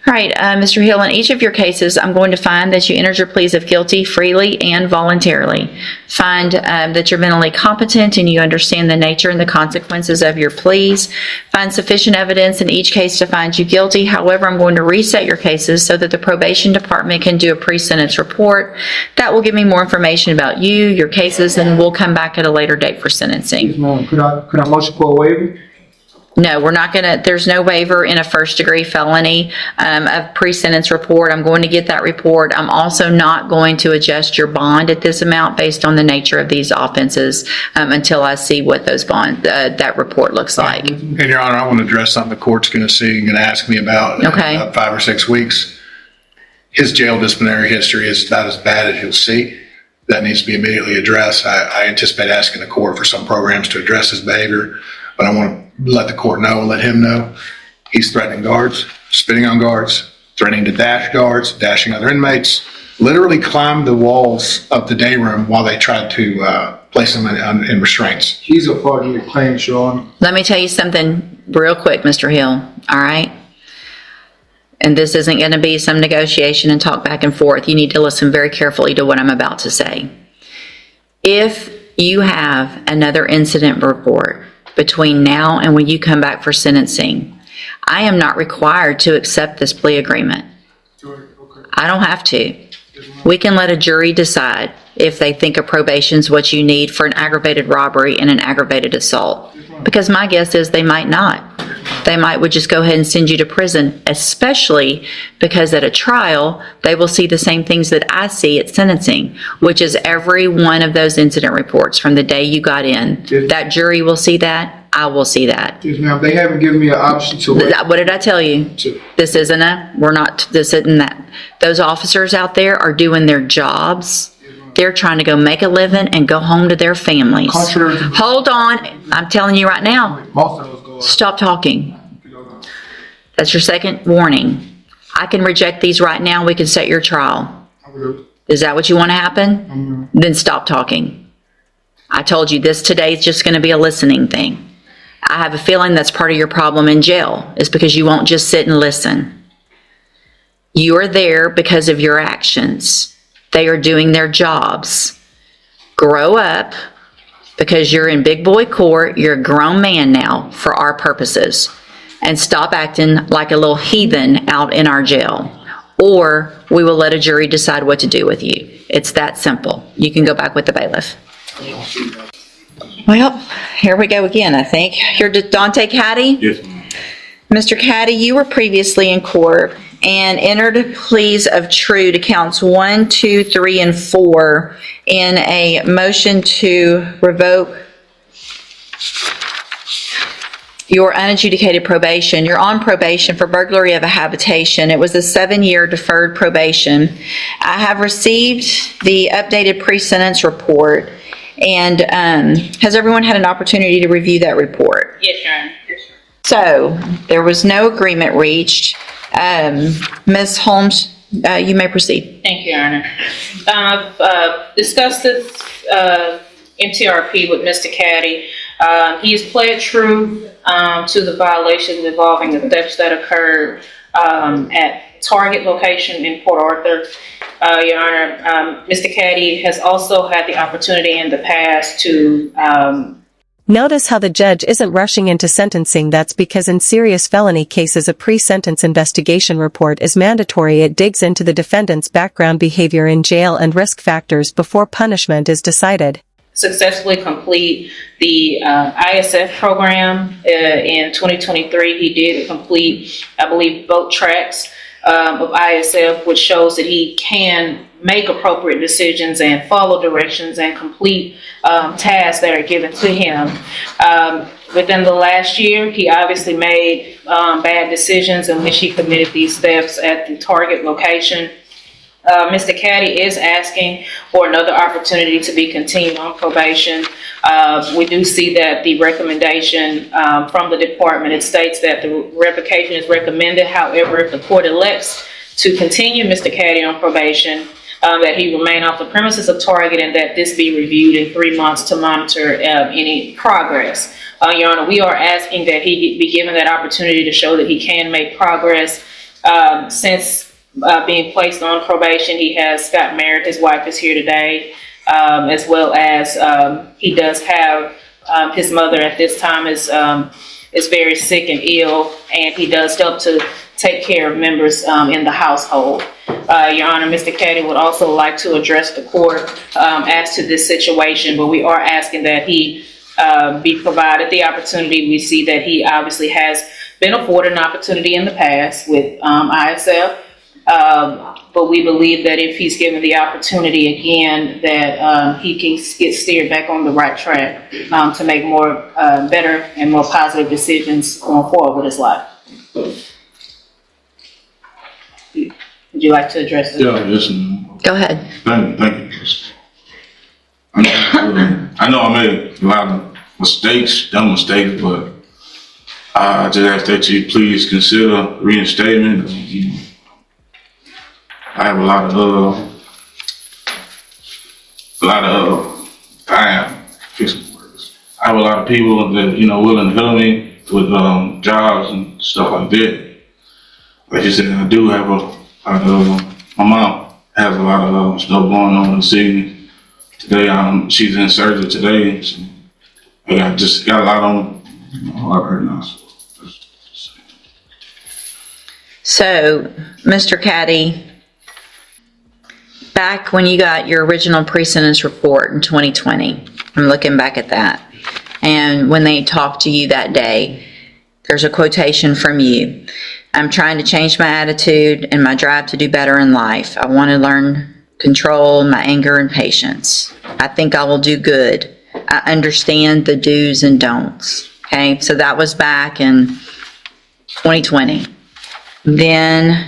All right, Mr. Hill, in each of your cases, I'm going to find that you entered your pleas of guilty freely and voluntarily. Find that you're mentally competent and you understand the nature and the consequences of your pleas. Find sufficient evidence in each case to find you guilty. However, I'm going to reset your cases so that the probation department can do a pre-sentence report. That will give me more information about you, your cases, and we'll come back at a later date for sentencing. Yes, ma'am. Could I motion for a waiver? No, we're not going to, there's no waiver in a first-degree felony of pre-sentence report. I'm going to get that report. I'm also not going to adjust your bond at this amount based on the nature of these offenses until I see what those that report looks like. And Your Honor, I want to address something the court's going to see and going to ask me about in about 5 or 6 weeks. His jail disciplinary history is about as bad as he'll see. That needs to be immediately addressed. I anticipate asking the court for some programs to address his behavior, but I want to let the court know and let him know he's threatening guards, spitting on guards, threatening to dash guards, dashing other inmates, literally climbed the walls of the day room while they tried to place him in restraints. He's a party that claims, Your Honor. Let me tell you something real quick, Mr. Hill, all right? And this isn't going to be some negotiation and talk back and forth. You need to listen very carefully to what I'm about to say. If you have another incident report between now and when you come back for sentencing, I am not required to accept this plea agreement. I don't have to. We can let a jury decide if they think a probation is what you need for an aggravated robbery and an aggravated assault. Because my guess is they might not. They would just go ahead and send you to prison, especially because at a trial, they will see the same things that I see at sentencing, which is every one of those incident reports from the day you got in. That jury will see that. I will see that. Yes, ma'am. They haven't given me an option to wait. What did I tell you? This isn't this isn't that. Those officers out there are doing their jobs. They're trying to go make a living and go home to their families. Hold on. I'm telling you right now. Stop talking. That's your second warning. I can reject these right now. We can set your trial. Is that what you want to happen? Then stop talking. I told you this today is just going to be a listening thing. I have a feeling that's part of your problem in jail is because you won't just sit and listen. You are there because of your actions. They are doing their jobs. Grow up because you're in big boy court. You're a grown man now for our purposes. And stop acting like a little heathen out in our jail. Or we will let a jury decide what to do with you. It's that simple. You can go back with the bailiff. Well, here we go again, I think. You're Dante Caddy? Yes. Mr. Caddy, you were previously in court and entered pleas of true to counts 1, 2, 3, and 4 in a motion to revoke your unadjudicated probation. You're on probation for burglary of a habitation. It was a 7-year deferred probation. I have received the updated pre-sentence report, and has everyone had an opportunity to review that report? Yes, Your Honor. So, there was no agreement reached. Ms. Holmes, you may proceed. Thank you, Your Honor. I've discussed this MTRP with Mr. Caddy. He has pled true to the violations involving the thefts that occurred at Target location in Port Arthur. Your Honor, Mr. Caddy has also had the opportunity in the past to Notice how the judge isn't rushing into sentencing. That's because in serious felony cases a pre-sentence investigation report is mandatory. It digs into the defendant's background, behavior in jail, and risk factors before punishment is decided. successfully complete the ISF program in 2023. He did complete, I believe, both tracks of ISF, which shows that he can make appropriate decisions and follow directions and complete tasks that are given to him. Within the last year, he obviously made bad decisions in which he committed these thefts at the Target location. Mr. Caddy is asking for another opportunity to be continued on probation. We do see that the recommendation from the department, it states that the revocation is recommended. However, if the court elects to continue Mr. Caddy on probation, that he remain off the premises of Target and that this be reviewed in 3 months to monitor any progress. Your Honor, we are asking that he be given that opportunity to show that he can make progress. Since being placed on probation, he has got married. His wife is here today, as well as he does have his mother at this time is very sick and ill, and he does help to take care of members in the household. Your Honor, Mr. Caddy would also like to address the court as to this situation, but we are asking that he be provided the opportunity. We see that he obviously has been afforded an opportunity in the past with ISF, but we believe that if he's given the opportunity again, that he can get steered back on the right track to make more better and more positive decisions going forward with his life. Would you like to address this? Yeah, listen. Go ahead. Thank you. I know I made a lot of mistakes, dumb mistakes, but I just ask that you please consider reinstatement. I have a lot of I have a lot of people that, willing to help me with jobs and stuff like that. Like you said, I do have my mom has a lot of stuff going on this evening. Today, she's in surgery today. I just got a lot on right now. So, Mr. Caddy, back when you got your original pre-sentence report in 2020, I'm looking back at that, and when they talked to you that day, there's a quotation from you. I'm trying to change my attitude and my drive to do better in life. I want to learn control my anger and patience. I think I will do good. I understand the do's and don'ts. Okay, so that was back in 2020. Then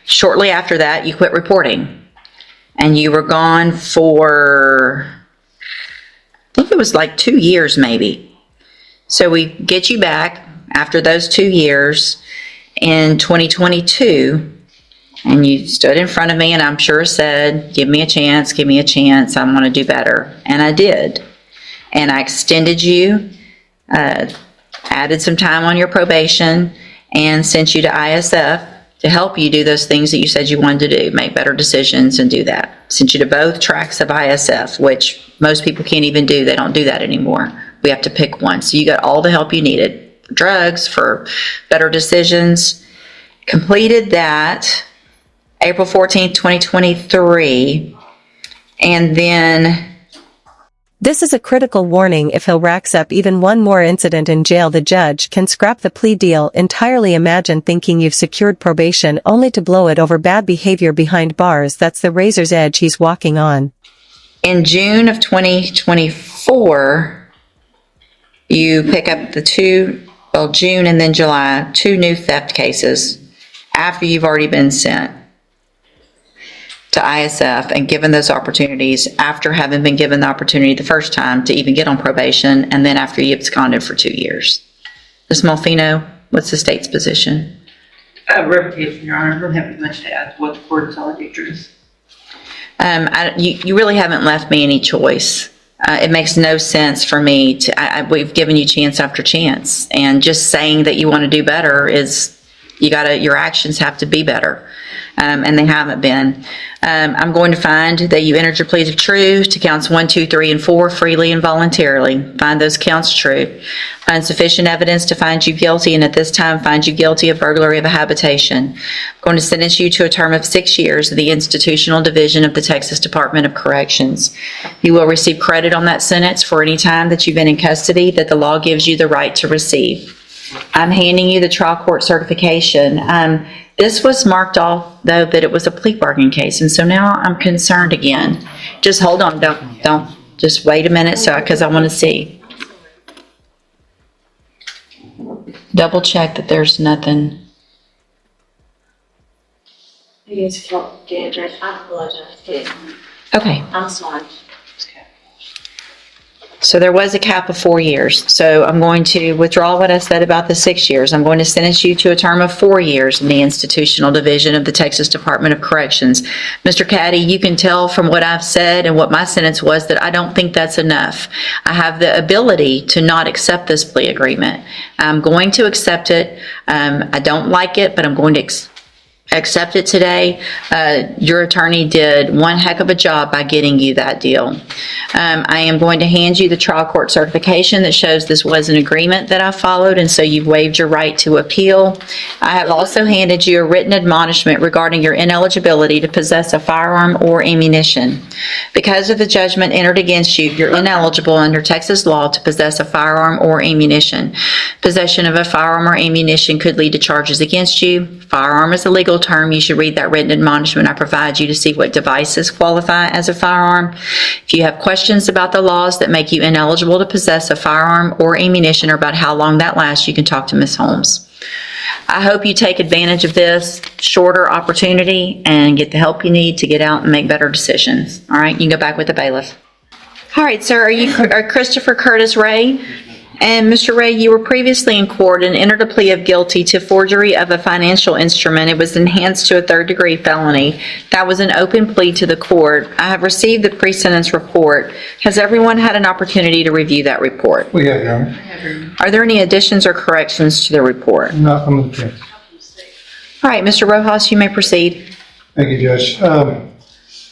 shortly after that, you quit reporting, and you were gone for, I think it was like 2 years maybe. So we get you back after those 2 years in 2022, and you stood in front of me and I'm sure said, give me a chance, I want to do better. And I did. And I extended you, added some time on your probation, and sent you to ISF to help you do those things that you said you wanted to do, make better decisions and do that. Sent you to both tracks of ISF, which most people can't even do. They don't do that anymore. We have to pick one. So you got all the help you needed for drugs, for better decisions. Completed that April 14th, 2023. And then This is a critical warning. If he'll racks up even one more incident in jail, the judge can scrap the plea deal entirely. Imagine thinking you've secured probation only to blow it over bad behavior behind bars. That's the razor's edge he's walking on. in June of 2024, you pick up June and then July, 2 new theft cases after you've already been sent to ISF and given those opportunities after having been given the opportunity the first time to even get on probation, and then after you absconded for 2 years. Ms. Malfino, what's the state's position? Revocation, Your Honor. I don't have much to add to what the court has already addressed. You really haven't left me any choice. It makes no sense for me to, we've given you chance after chance, and just saying that you want to do better is, your actions have to be better. And they haven't been. I'm going to find that you entered your pleas of true to counts 1, 2, 3, and 4 freely and voluntarily. Find those counts true. Find sufficient evidence to find you guilty, and at this time find you guilty of burglary of a habitation. I'm going to sentence you to a term of 6 years in the Institutional Division of the Texas Department of Corrections. You will receive credit on that sentence for any time that you've been in custody that the law gives you the right to receive. I'm handing you the trial court certification. This was marked off, though, that it was a plea bargain case, and so now I'm concerned again. Just hold on, don't, just wait a minute, because I want to see. Double check that there's nothing. It's for the address. I apologize. Okay. I'm sorry. So there was a cap of 4 years. So I'm going to withdraw what I said about the 6 years. I'm going to sentence you to a term of 4 years in the Institutional Division of the Texas Department of Corrections. Mr. Caddy, you can tell from what I've said and what my sentence was that I don't think that's enough. I have the ability to not accept this plea agreement. I'm going to accept it. I don't like it, but I'm going to accept it today. Your attorney did one heck of a job by getting you that deal. I am going to hand you the trial court certification that shows this was an agreement that I followed, and so you've waived your right to appeal. I have also handed you a written admonishment regarding your ineligibility to possess a firearm or ammunition. Because of the judgment entered against you, you're ineligible under Texas law to possess a firearm or ammunition. Possession of a firearm or ammunition could lead to charges against you. Firearm is a legal term. You should read that written admonishment I provide you to see what devices qualify as a firearm. If you have questions about the laws that make you ineligible to possess a firearm or ammunition or about how long that lasts, you can talk to Ms. Holmes. I hope you take advantage of this shorter opportunity and get the help you need to get out and make better decisions. All right, you can go back with the bailiff. All right, sir, are Christopher Curtis Ray? And Mr. Ray, you were previously in court and entered a plea of guilty to forgery of a financial instrument. It was enhanced to a third-degree felony. That was an open plea to the court. I have received the pre-sentence report. Has everyone had an opportunity to review that report? We have, Your Honor. Are there any additions or corrections to the report? Not from the case. All right, Mr. Rojas, you may proceed. Thank you, Judge.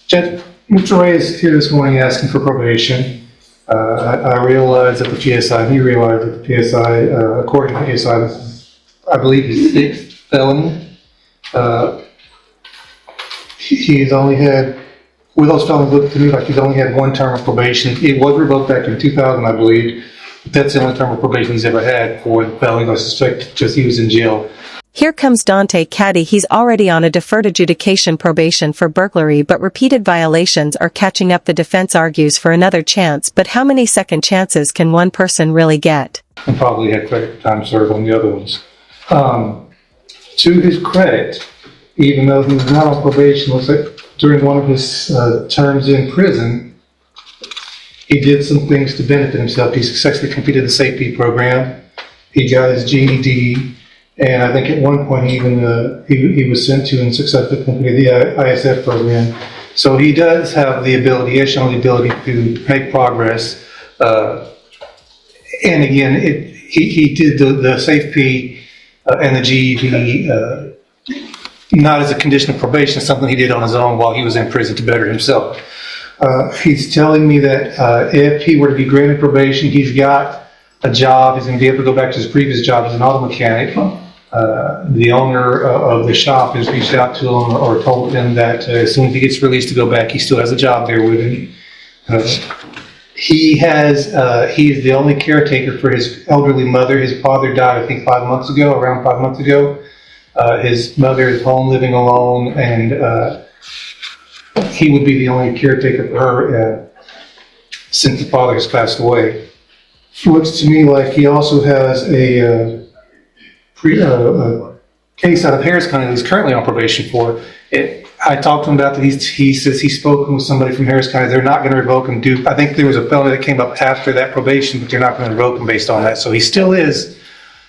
Judge, Mr. Ray is here this morning asking for probation. I realize that the PSI, and he realized that the PSI, according to the PSI, this is, I believe, his 6th felony. He's only had, with those felonies, look to me like he's only had one term of probation. It was revoked back in 2000, I believe. But that's the only term of probation he's ever had for the felonies. I suspect just he was in jail. Here comes Dante Caddy. He's already on a deferred adjudication probation for burglary, but repeated violations are catching up. The defense argues for another chance, but how many second chances can one person really get? And probably had credit time served on the other ones. To his credit, even though he was not on probation, looks like during one of his terms in prison, he did some things to benefit himself. He successfully completed the safety program. He got his GED. And I think at one point he was sent to and successfully completed the ISF program. So he does have the ability, he has shown the ability to make progress. And again, he did the safety and the GED not as a condition of probation, something he did on his own while he was in prison to better himself. He's telling me that if he were to be granted probation, he's got a job, he's going to be able to go back to his previous job as an auto mechanic. The owner of the shop has reached out to him or told him that as soon as he gets released to go back, he still has a job there with him. He is the only caretaker for his elderly mother. His father died, I think, around 5 months ago. His mother is home living alone, and he would be the only caretaker for her since the father has passed away. It looks to me like he also has a case out of Harris County that he's currently on probation for. I talked to him about that. He says he's spoken with somebody from Harris County. They're not going to revoke him. I think there was a felony that came up after that probation, but they're not going to revoke him based on that. So he still is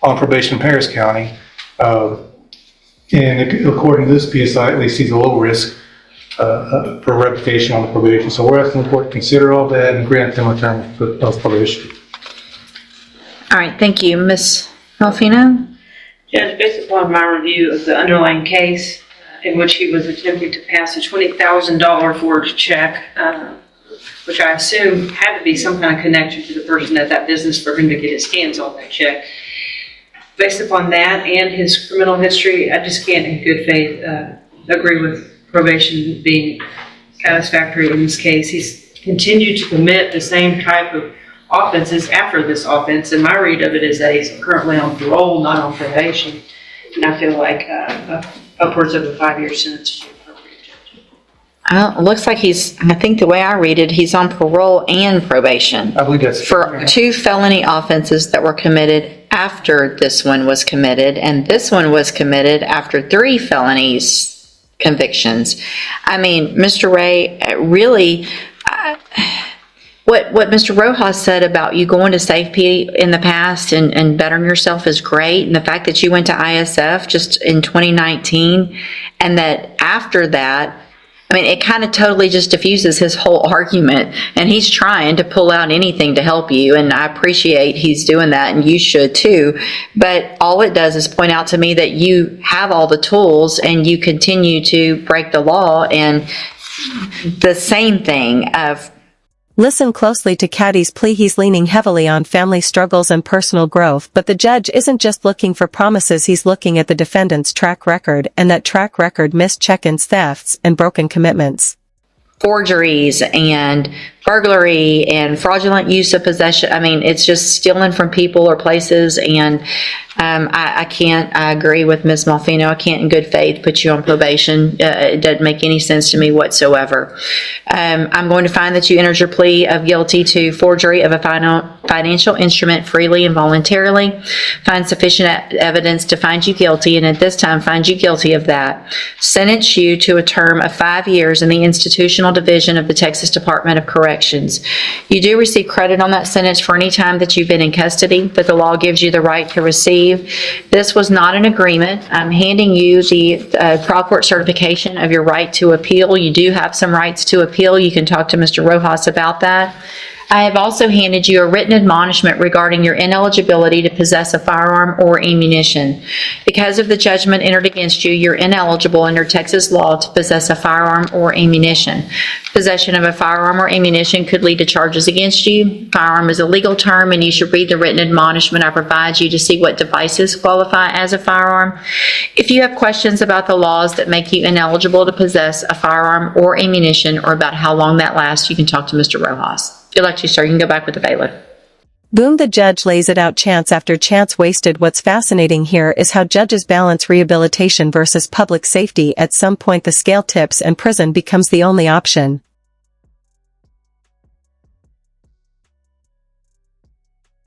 on probation in Harris County. And according to this PSI, at least he's a low risk for revocation on the probation. So we're asking the court to consider all that and grant him a term of probation. All right, thank you. Ms. Melfino? Judge, based upon my review of the underlying case in which he was attempting to pass a $20,000 forged check, which I assume had to be some kind of connection to the person at that business for him to get his hands on that check. Based upon that and his criminal history, I just can't in good faith agree with probation being satisfactory in this case. He's continued to commit the same type of offenses after this offense, and my read of it is that he's currently on parole, not on probation, and I feel like upwards of a 5-year sentence. It looks like I think the way I read it, he's on parole and probation. I believe that's for 2 felony offenses that were committed after this one was committed, and this one was committed after 3 felonies convictions. I mean, Mr. Ray, really, What Mr. Rojas said about you going to SafeP in the past and bettering yourself is great. And the fact that you went to ISF just in 2019 and that after that, I mean, it kind of totally just diffuses his whole argument, and he's trying to pull out anything to help you, and I appreciate he's doing that, and you should too. But all it does is point out to me that you have all the tools and you continue to break the law, and the same thing of Listen closely to Caddy's plea. He's leaning heavily on family struggles and personal growth, but the judge isn't just looking for promises, he's looking at the defendant's track record, and that track record missed check-ins, thefts, and broken commitments. forgeries and burglary and fraudulent use of possession. I mean, it's just stealing from people or places. And I agree with Ms. Malfino. I can't in good faith put you on probation. It doesn't make any sense to me whatsoever. I'm going to find that you entered your plea of guilty to forgery of a financial instrument freely and voluntarily. Find sufficient evidence to find you guilty, and at this time find you guilty of that. Sentence you to a term of 5 years in the institutional division of the Texas Department of Corrections. You do receive credit on that sentence for any time that you've been in custody that the law gives you the right to receive. This was not an agreement. I'm handing you the trial court certification of your right to appeal. You do have some rights to appeal. You can talk to Mr. Rojas about that. I have also handed you a written admonishment regarding your ineligibility to possess a firearm or ammunition. Because of the judgment entered against you, you're ineligible under Texas law to possess a firearm or ammunition. Possession of a firearm or ammunition could lead to charges against you. Firearm is a legal term, and you should read the written admonishment I provide you to see what devices qualify as a firearm. If you have questions about the laws that make you ineligible to possess a firearm or ammunition, or about how long that lasts, you can talk to Mr. Rojas. If you'd like to, sir, you can go back with the bailiff. Boom, the judge lays it out, chance after chance wasted. What's fascinating here is how judges balance rehabilitation versus public safety. At some point the scale tips and prison becomes the only option.